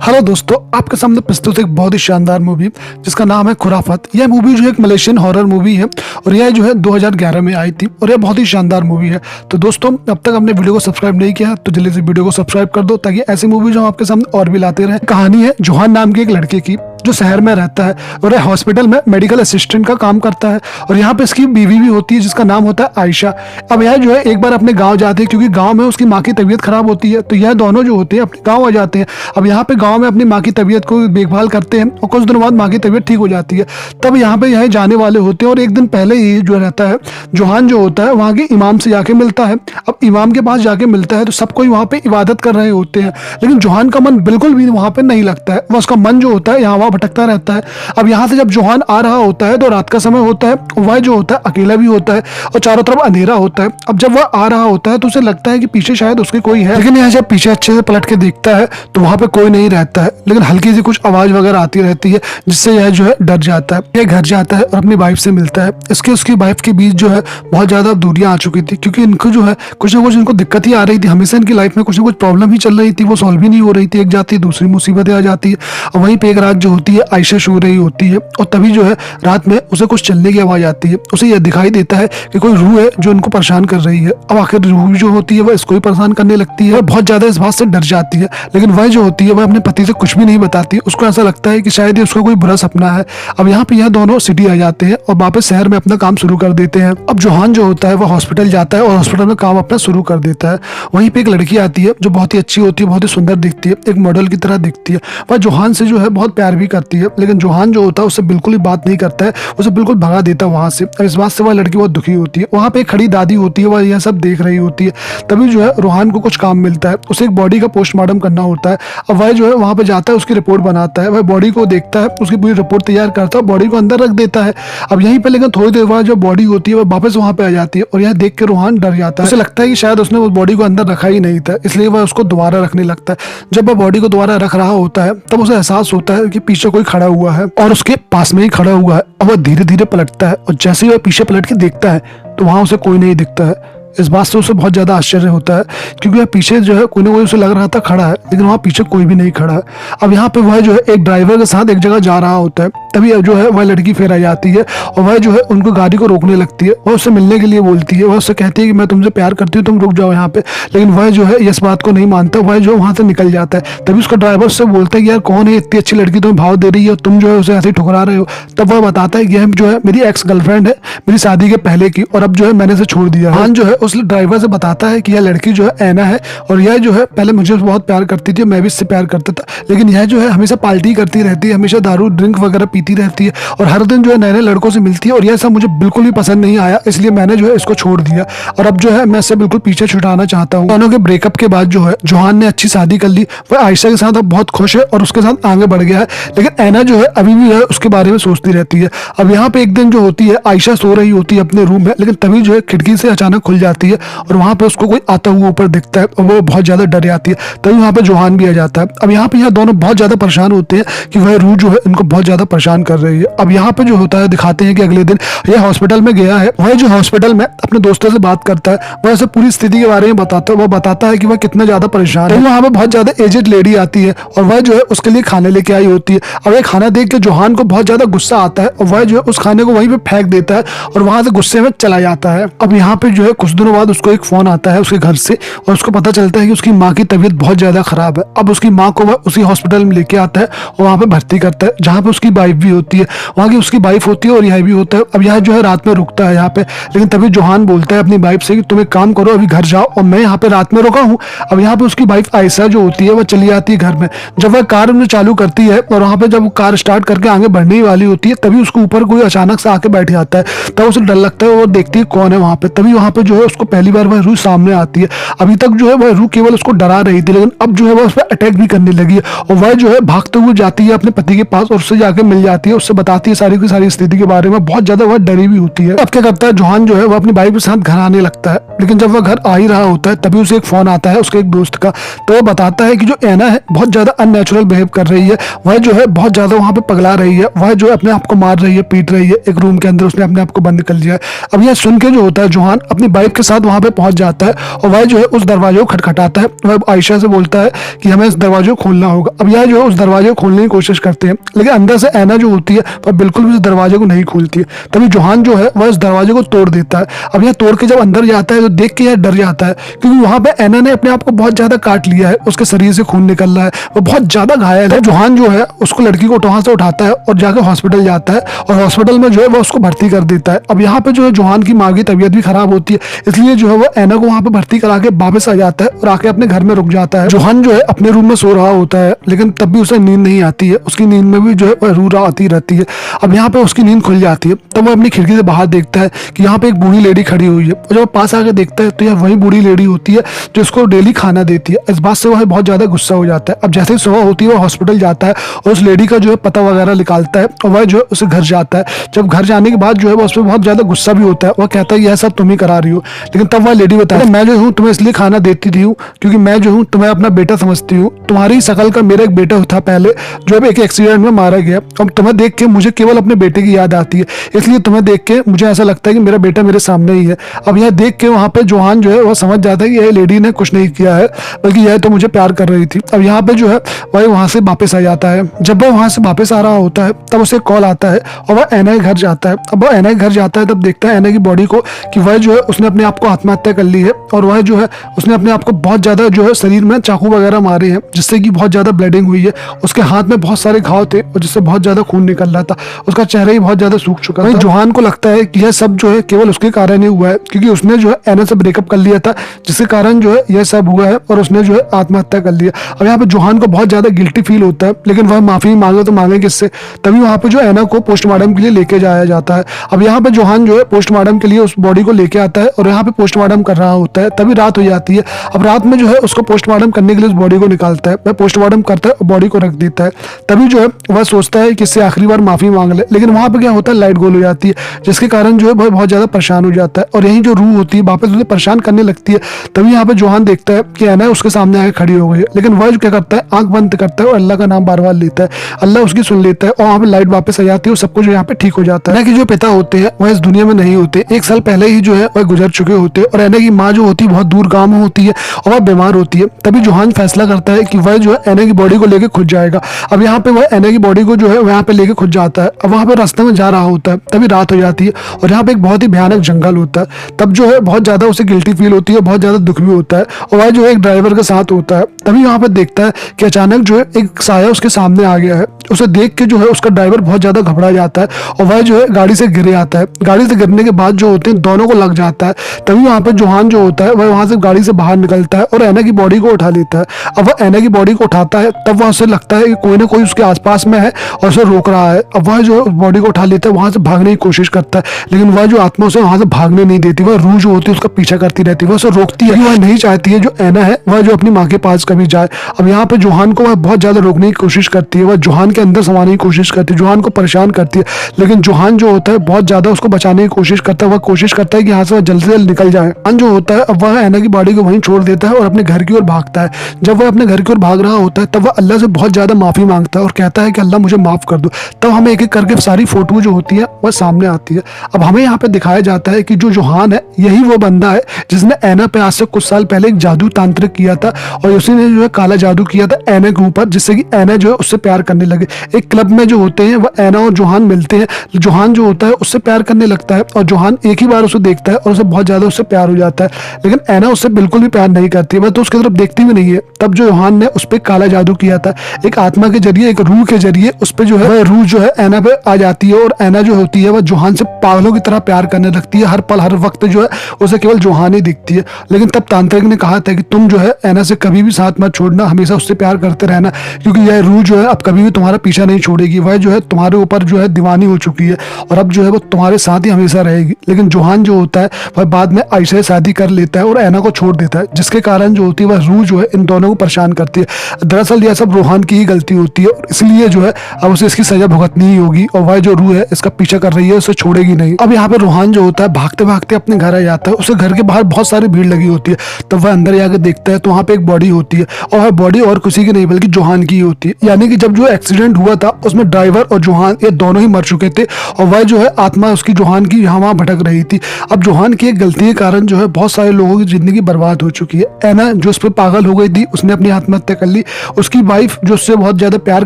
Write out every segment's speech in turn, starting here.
Hello दोस्तों, आपके सामने प्रस्तुत एक बहुत ही शानदार मूवी जिसका नाम है खुराफत। यह मूवी जो है एक मलेशियन हॉरर मूवी है और यह जो है 2011 में आई थी और यह बहुत ही शानदार मूवी है। तो दोस्तों, अब तक हमने वीडियो को सब्सक्राइब नहीं किया तो जल्दी से वीडियो को सब्सक्राइब कर दो ताकि ऐसी मूवी जो हम आपके सामने और भी लाते रहे। कहानी है जोहान नाम की एक लड़के की जो शहर में रहता है और यह हॉस्पिटल में मेडिकल असिस्टेंट का काम करता है और यहाँ पे इसकी बीवी भी होती है जिसका नाम होता है आयशा। अब यह जो है एक बार अपने गांव जाते हैं क्योंकि गांव में उसकी माँ की तबीयत खराब होती है, तो यह दोनों जो होते हैं अपने गांव आ जाते हैं। अब यहाँ पे गांव में अपनी माँ की तबीयत को देखभाल करते हैं और कुछ दिनों बाद माँ की तबीयत ठीक हो जाती है। तब यहाँ पे यह जाने वाले होते हैं और एक दिन पहले ही जो रहता है जोहान जो होता है वहाँ के इमाम से जाके मिलता है। अब इमाम के पास जाके मिलता है तो सब कोई वहाँ पे इबादत कर रहे होते हैं, लेकिन जोहान का मन बिल्कुल भी वहाँ पे नहीं लगता है। वह उसका मन जो होता है यहाँ वहाँ भटकता रहता है। अब यहाँ से जब जोहान आ रहा होता है तो रात का समय होता है, वह जो होता है अकेला भी होता है और चारों तरफ अंधेरा होता है। अब जब वह आ रहा होता है तो उसे लगता है कि पीछे शायद उसके कोई है, लेकिन यहाँ जब पीछे अच्छे से पलट के देखता है तो वहाँ पे कोई नहीं रहता है, लेकिन हल्की सी कुछ आवाज वगैरह आती रहती है जिससे यह जो है डर जाता है। यह घर जाता है और अपनी वाइफ से मिलता है। इसके उसकी वाइफ के बीच जो है बहुत ज्यादा दूरियां आ चुकी थी क्योंकि इनको जो है कुछ ना कुछ इनको दिक्कत ही आ रही थी। हमेशा इनकी लाइफ में कुछ ना कुछ प्रॉब्लम ही चल रही थी, वो सॉल्व ही नहीं हो रही थी। एक जाती दूसरी मुसीबतें आ जाती है और वहीं पे एक रात जो होती है आयशा सो रही होती है और तभी जो है रात में उसे कुछ चलने की आवाज आती है। उसे यह दिखाई देता है कि कोई रूह है जो इनको परेशान कर रही है। अब आखिर रूह जो होती है वह इसको ही परेशान करने लगती है, बहुत ज्यादा इस बात से डर जाती है, लेकिन वह जो होती है वह अपने पति से कुछ भी नहीं बताती। उसको ऐसा लगता है कि शायद ये उसका कोई बुरा सपना है। अब यहाँ पे यह दोनों सिटी आ जाते हैं और वापस शहर में अपना काम शुरू कर देते हैं। अब जोहान जो होता है वह हॉस्पिटल जाता है और हॉस्पिटल में काम अपना शुरू कर देता है। वहीं पे एक लड़की आती है जो बहुत ही अच्छी होती है, बहुत ही सुंदर दिखती है, एक मॉडल की तरह दिखती है। वह जोहान से जो है बहुत प्यार भी करती है, लेकिन जोहान जो होता है उससे बिल्कुल ही बात नहीं करता है, उसे बिल्कुल भगा देता है वहां से। इस बात से वह लड़की बहुत दुखी होती है। वहां पे एक खड़ी दादी होती है, वह यह सब देख रही होती है। तभी जो है रोहान को कुछ काम मिलता है, उसे एक बॉडी का पोस्टमार्टम करना होता है। अब वह जो है वहां पे जाता है, उसकी रिपोर्ट बनाता है, वह बॉडी को देखता है, उसकी पूरी रिपोर्ट तैयार करता है, बॉडी को अंदर रख देता है। अब यहीं पे लेकिन थोड़ी देर बाद जो बॉडी होती है वह वापस वहां पे आ जाती है और यह देख के रोहान डर जाता है। उसे लगता है कि शायद उसने उस बॉडी को अंदर रखा ही नहीं था, इसलिए वह उसको दोबारा रखने लगता है। जब वह बॉडी को दोबारा रख रहा होता है तब उसे एहसास होता है कि पीछे कोई खड़ा हुआ है और उसके पास में ही खड़ा हुआ है। अब वह धीरे धीरे पलटता है और जैसे ही वह पीछे पलट के देखता है तो वहां उसे कोई नहीं दिखता है। इस बात से उसे बहुत ज्यादा आश्चर्य होता है क्योंकि वह पीछे जो है कोई ना कोई उसे लग रहा था खड़ा है, लेकिन वहाँ पीछे कोई भी नहीं खड़ा है। अब यहाँ पे वह जो है एक ड्राइवर के साथ एक जगह जा रहा होता है, तभी जो है वह लड़की फिर आ जाती है और वह जो है उनको गाड़ी को रोकने लगती है। वह उससे मिलने के लिए बोलती है, वह उससे कहती है कि मैं तुमसे प्यार करती हूँ, तुम रुक जाओ यहाँ पे, लेकिन वह जो है इस बात को नहीं मानता। वह जो वहाँ से निकल जाता है। तभी उसका ड्राइवर उससे बोलता है कि यार कौन है इतनी अच्छी लड़की तुम्हें भाव दे रही है और तुम जो है उसे ऐसे ही ठुकरा रहे हो। तब वह बताता है कि यह जो है मेरी एक्स गर्लफ्रेंड है, मेरी शादी के पहले की, और अब जो है मैंने इसे छोड़ दिया। हान जो है उस ड्राइवर से बताता है कि यह लड़की जो है ऐना है और यह जो है पहले मुझे बहुत प्यार करती थी, मैं भी इससे प्यार करता था, लेकिन यह जो है हमेशा पार्टी करती रहती है, हमेशा दारू ड्रिंक वगैरह पीती रहती है और हर दिन जो है नए नए लड़कों से मिलती है और यह सब मुझे बिल्कुल भी पसंद नहीं आया, इसलिए मैंने जो है इसको छोड़ दिया और अब जो है मैं इससे बिल्कुल पीछे छुड़ाना चाहता हूँ। दोनों के ब्रेकअप के बाद जो है जोहान ने अच्छी शादी कर ली, वह आयशा के साथ अब बहुत खुश है और उसके साथ आगे बढ़ गया है, लेकिन ऐना जो है अभी भी उसके बारे में सोचती रहती है। अब यहाँ पे एक दिन जो होती है आयशा सो रही होती है अपने रूम में, लेकिन तभी जो है खिड़की से अचानक खुल जाती है और वहां पे उसको कोई आता हुआ ऊपर दिखता है और वो बहुत ज्यादा डर जाती है। तभी वहां पे जोहान भी आ जाता है। अब यहाँ पे यह दोनों बहुत ज्यादा परेशान होते हैं कि वह रूह जो है इनको बहुत ज्यादा परेशान कर रही है। अब यहाँ पे जो होता है दिखाते हैं कि अगले दिन यह हॉस्पिटल में गया है। वह जो हॉस्पिटल में अपने दोस्तों से बात करता है, वह उसे पूरी स्थिति के बारे में बताता है। वह बताता है कि वह कितना ज्यादा परेशान है। वहां पे बहुत ज्यादा एजेड लेडी आती है और वह जो है उसके लिए खाने लेके आई होती है। अब यह खाना देख के जोहान को बहुत ज्यादा गुस्सा आता है और वह जो है उस खाने को वहीं पे फेंक देता है और वहां से गुस्से में चला जाता है। अब यहाँ पे जो है कुछ दिनों बाद उसको एक फोन आता है उसके घर से और उसको पता चलता है कि उसकी माँ की तबीयत बहुत ज्यादा खराब है। अब उसकी माँ को वह उसी हॉस्पिटल में लेके आता है और वहाँ पे भर्ती करता है जहाँ पे उसकी वाइफ भी होती है, वहाँ की उसकी वाइफ होती है और यह भी होता है। अब यह जो है रात में रुकता है यहाँ पे, लेकिन तभी जोहान बोलता है अपनी वाइफ से कि तुम एक काम करो, अभी घर जाओ और मैं यहाँ पे रात में रुका हूँ। अब यहाँ पे उसकी वाइफ आयशा जो होती है वह चली आती है घर में। जब वह कार में चालू करती है और वहाँ पे जब कार स्टार्ट करके आगे बढ़ने वाली होती है तभी उसके ऊपर कोई अचानक से आके बैठ जाता है। तब उसे डर लगता है और देखती है कौन है वहाँ पे। तभी वहाँ पे जो है उसको पहली बार वह रूह सामने आती है। अभी तक जो है वह रूह केवल उसको डरा रही थी, लेकिन अब जो है वह उस पर अटैक भी करने लगी है और वह जो है भागते हुए जाती है अपने पति के पास और उससे जाके मिल जाती है, उससे बताती है सारी की सारी स्थिति के बारे में। बहुत ज्यादा वह डरी भी होती है। अब क्या करता है जोहान जो है वो अपनी बाइक के साथ घर आने लगता है, लेकिन जब वह घर आ ही रहा होता है तभी उसे एक फोन आता है उसके एक दोस्त का। तो वह बताता है कि जो एना है बहुत ज्यादा अननेचुरल बिहेव कर रही है, वह जो है बहुत ज्यादा वहां पे पगला रही है, वह जो है अपने आप को मार रही है, पीट रही है, एक रूम के अंदर उसने अपने आप को बंद कर लिया है। अब यह सुन के जो होता है जोहान अपनी बाइक के साथ वहां पे पहुंच जाता है और वह जो है उस दरवाजे को खटखटाता है। वह आयशा से बोलता है कि हमें इस दरवाजे को खोलना होगा। अब यह जो है उस दरवाजे को खोलने की कोशिश करते हैं, लेकिन अंदर से एना जो होती है वह बिल्कुल भी उस दरवाजे को नहीं खोलती है। तभी जोहान जो है वह उस दरवाजे को तोड़ देता है। अब यह तोड़ के जब अंदर जाता है तो देख के यह डर जाता है, क्योंकि वहां पे एना ने अपने आप को बहुत ज्यादा काट लिया है, उसके शरीर से खून निकल रहा है, वो बहुत ज्यादा घायल है। जोहान जो है उसको लड़की को वहां से उठाता है और जाकर हॉस्पिटल जाता है और हॉस्पिटल में जो है वो उसको भर्ती कर देता है। अब यहाँ पे जो है जोहान की माँ की तबीयत भी खराब होती है, इसलिए जो है वो एना को वहां पे भर्ती करा के वापस आ जाता है और आके अपने घर में रुक जाता है। जोहान जो है अपने रूम में सो रहा होता है, लेकिन तब भी उसे नींद नहीं आती है, उसकी नींद में भी जो है वह रूरा आती रहती है। अब यहाँ पे उसकी नींद खुल जाती है, तब वो अपनी खिड़की से बाहर देखता है कि यहाँ पे एक बूढ़ी लेडी खड़ी हुई है, और जब पास आके देखता है तो यह वही बूढ़ी लेडी होती है जो उसको डेली खाना देती है। इस बात से वह बहुत ज्यादा गुस्सा हो जाता है। अब जैसे ही सुबह होती है वो हॉस्पिटल जाता है और उस लेडी का जो है पता वगैरह निकालता है और वह जो है उसे घर जाता है। जब घर जाने के बाद जो है वो उस पर बहुत ज्यादा गुस्सा भी होता है, वह कहता है यह सब तुम ही करा रही हो। लेकिन तब वह लेडी बताती है मैं जो हूँ तुम्हें इसलिए खाना देती थी क्योंकि मैं जो हूँ तुम्हें अपना बेटा समझती हूँ। तुम्हारी शकल का मेरा एक बेटा था पहले, जो अब एक एक्सीडेंट में मारा गया। अब तुम्हें देख के मुझे केवल अपने बेटे की याद आती है, इसलिए तुम्हें देख के मुझे ऐसा लगता है कि मेरा बेटा मेरे सामने ही है। अब यह देख के वहां पे जोहान जो है वह समझ जाता है कि यह लेडी ने कुछ नहीं किया है, बल्कि यह तो मुझे प्यार कर रही थी। अब यहाँ पे जो है वह वहां से वापस आ जाता है। जब वह वहां से वापस आ रहा होता है तब उसे कॉल आता है और वह एना के घर जाता है। अब वह एना के घर जाता है तब देखता है एना की बॉडी को कि वह जो है उसने अपने आप को आत्महत्या कर ली है, और वह जो है उसने अपने आप को बहुत ज्यादा जो है शरीर में चाकू वगैरह मारे हैं, जिससे कि बहुत ज्यादा ब्लीडिंग हुई है। उसके हाथ में बहुत सारे घाव थे और जिससे बहुत ज्यादा खून निकल रहा था, उसका चेहरा ही बहुत ज्यादा सूख चुका था। जोहान को लगता है कि यह सब जो है केवल उसके कारण ही हुआ है, क्योंकि उसने जो है एना से ब्रेकअप कर लिया था, जिसके कारण जो है यह सब हुआ है और उसने जो है आत्महत्या कर लिया। अब यहाँ पे जोहान को बहुत ज्यादा गिल्टी फील होता है, लेकिन वह माफी मांगे तो मांगे किससे। तभी वहां पे जो एना को पोस्टमार्टम के लिए लेके जाया जाता है। अब यहाँ पे जोहान जो है पोस्टमार्टम के लिए उस बॉडी को लेके आता है और यहाँ पे पोस्टमार्टम कर रहा होता है। तभी रात हो जाती है। अब रात में जो है उसको पोस्टमार्टम करने के लिए उस बॉडी को निकालता है, वह पोस्टमार्टम करता है और बॉडी को रख देता है। तभी जो है वह सोचता है कि इससे आखिरी बार माफी मांग ले, लेकिन वहां पे क्या होता है लाइट गोल हो जाती है, जिसके कारण जो है वह बहुत ज्यादा परेशान हो जाता है और यही जो रूह होती है वापस उसे परेशान करने लगती है। तभी यहाँ पे जोहान देखता है कि एना उसके सामने आके खड़ी हो गई है, लेकिन वह क्या करता है आंख बंद करता है और अल्लाह का नाम बार बार लेता है। अल्लाह उसकी सुन लेता है और वहाँ पे लाइट वापस आ जाती है और सब कुछ यहाँ पे ठीक हो जाता है। एना के जो पिता होते हैं वह इस दुनिया में नहीं होते, 1 साल पहले ही जो है वह गुजर चुके होते हैं, और एना की माँ जो होती है बहुत दूर गाँव में होती है और वह बीमार होती है। तभी जोहान फैसला करता है कि वह जो है एना की बॉडी को लेकर खुद जाएगा। अब यहाँ पे वह एना की बॉडी को जो है वहाँ पे लेके खुद जाता है। अब वहाँ पे रास्ते में जा रहा होता है, तभी रात हो जाती है और यहाँ पे एक बहुत ही भयानक जंगल होता है। तब जो है बहुत ज्यादा उसे गिल्टी फील होती है, बहुत ज्यादा दुख भी होता है, और वह जो है एक ड्राइवर के साथ होता है। तभी वहाँ पे देखता है कि अचानक जो है एक साया उसके सामने आ गया है। उसे देख के जो है उसका ड्राइवर बहुत ज्यादा घबरा जाता है और वह जो है गाड़ी से गिर आता है। गाड़ी से गिरने के बाद जो होते हैं दोनों को लग जाता है। तभी वहाँ पे जोहान जो होता है वह वहां से गाड़ी से बाहर निकलता है और एना की बॉडी को उठा लेता है। अब वह एना की बॉडी को उठाता है तब वहां से लगता है कि कोई ना कोई उसके आसपास में है और उसे रोक रहा है। अब वह जो बॉडी को उठा लेता है, वहां से भागने की कोशिश करता है, लेकिन वह जो आत्मा उसे वहां से भागने नहीं देती। वह रूह जो होती है उसका पीछा करती रहती है, वह उसे रोकती है। वह नहीं चाहती है जो एना है वह जो अपनी माँ के पास कभी जाए। अब यहाँ पे जोहान को वह बहुत ज्यादा रोकने की कोशिश करती है, वह जोहान के अंदर समाने की कोशिश करती है, जोहान को परेशान करती है, लेकिन जोहान जो होता है बहुत ज्यादा उसको बचाने की कोशिश करता है। वह कोशिश करता है कि यहाँ से वह जल्द से जल्द निकल जाए। जोहान जो होता है अब वह एना की बॉडी को वहीं छोड़ देता है और अपने घर की ओर भागता है। जब वह अपने घर की ओर भाग रहा होता है तब वह अल्लाह से बहुत ज्यादा माफी मांगता है और कहता है कि अल्लाह मुझे माफ कर दो। तब हमें एक एक करके सारी फोटो जो होती है वह सामने आती है। अब हमें यहाँ पे दिखाया जाता है कि जो जोहान है यही वो बंदा है जिसने एना पे आज से कुछ साल पहले एक जादू तांत्रिक किया था, और उसी ने जो है काला जादू किया था एना के ऊपर, जिससे कि एना जो है उससे प्यार करने लगे। एक क्लब में जो होते हैं वह एना और जोहान मिलते हैं। जोहान जो होता है उससे प्यार करने लगता है और जोहान एक ही बार उसे देखता है और उसे बहुत ज्यादा उससे प्यार हो जाता है, लेकिन एना उससे बिल्कुल भी प्यार नहीं करती, वह तो उसकी तरफ देखती भी नहीं है। तब जो जोहान ने उस पर काला जादू किया था, एक आत्मा के जरिए, एक रूह के जरिए उस पर जो है वह रूह जो है एना पे आ जाती है और एना जो होती है वह जोहान से पागलों की तरह प्यार करने लगती है। हर पल हर वक्त जो है उसे केवल जोहान ही दिखती है। लेकिन तब तांत्रिक ने कहा था कि तुम जो है एना से कभी भी साथ मत छोड़ना, हमेशा उससे प्यार करते रहना, क्योंकि यह रूह जो है अब कभी भी तुम्हारा पीछा नहीं छोड़ेगी। वह जो है तुम्हारे ऊपर जो है दीवानी हो चुकी है और अब जो है वो तुम्हारे साथ ही हमेशा रहेगी। लेकिन जोहान जो होता है वह बाद में आयशा से शादी कर लेता है और एना को छोड़ देता है, जिसके कारण जो होती है वह रूह जो है इन दोनों को परेशान करती है। दरअसल यह सब रोहान की ही गलती होती है और इसलिए जो है अब उसे इसकी सजा भुगतनी ही होगी और वह जो रूह है इसका पीछा कर रही है, उसे छोड़ेगी नहीं। अब यहाँ पे रोहान जो होता है भागते भागते अपने घर आ जाता है। उसे घर के बाहर बहुत सारी भीड़ लगी होती है, तब वह अंदर जाकर देखता है तो वहाँ पे एक बॉडी होती है और वह बॉडी और किसी की नहीं बल्कि जोहान की होती है। यानी कि जब जो एक्सीडेंट हुआ था उसमें ड्राइवर और जोहान ये दोनों ही मर चुके थे और वह जो है आत्मा उसकी जोहान की यहाँ वहाँ भटक रही थी। अब जोहान की एक गलती के कारण जो है बहुत सारे लोगों की जिंदगी बर्बाद हो चुकी है। एना जो उस पर पागल हो गई थी उसने अपनी आत्महत्या कर ली। उसकी वाइफ जो उससे बहुत ज्यादा प्यार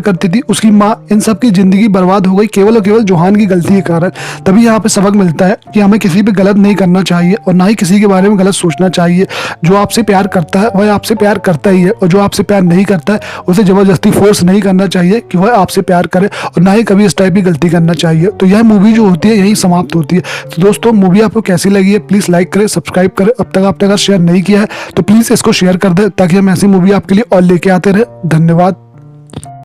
करती थी, उसकी माँ, इन सब की जिंदगी बर्बाद हो गई केवल और केवल जोहान की गलती के कारण। तभी यहाँ पे सबक मिलता है कि हमें किसी पे गलत नहीं करना चाहिए और ना ही किसी के बारे में गलत सोचना चाहिए। जो आपसे प्यार करता है वह आपसे प्यार करता ही है और जो आपसे प्यार नहीं करता है उसे जबरदस्ती फोर्स नहीं करना चाहिए कि वह आपसे प्यार करे और ना ही कभी इस टाइप की गलती करना चाहिए। तो यह मूवी जो होती है यही समाप्त होती है। तो दोस्तों मूवी आपको कैसी लगी है प्लीज लाइक करें, सब्सक्राइब करें। अब तक आपने अगर शेयर नहीं किया है तो प्लीज इसको शेयर कर दें ताकि हम ऐसी मूवी आपके लिए और लेके आते रहे। धन्यवाद।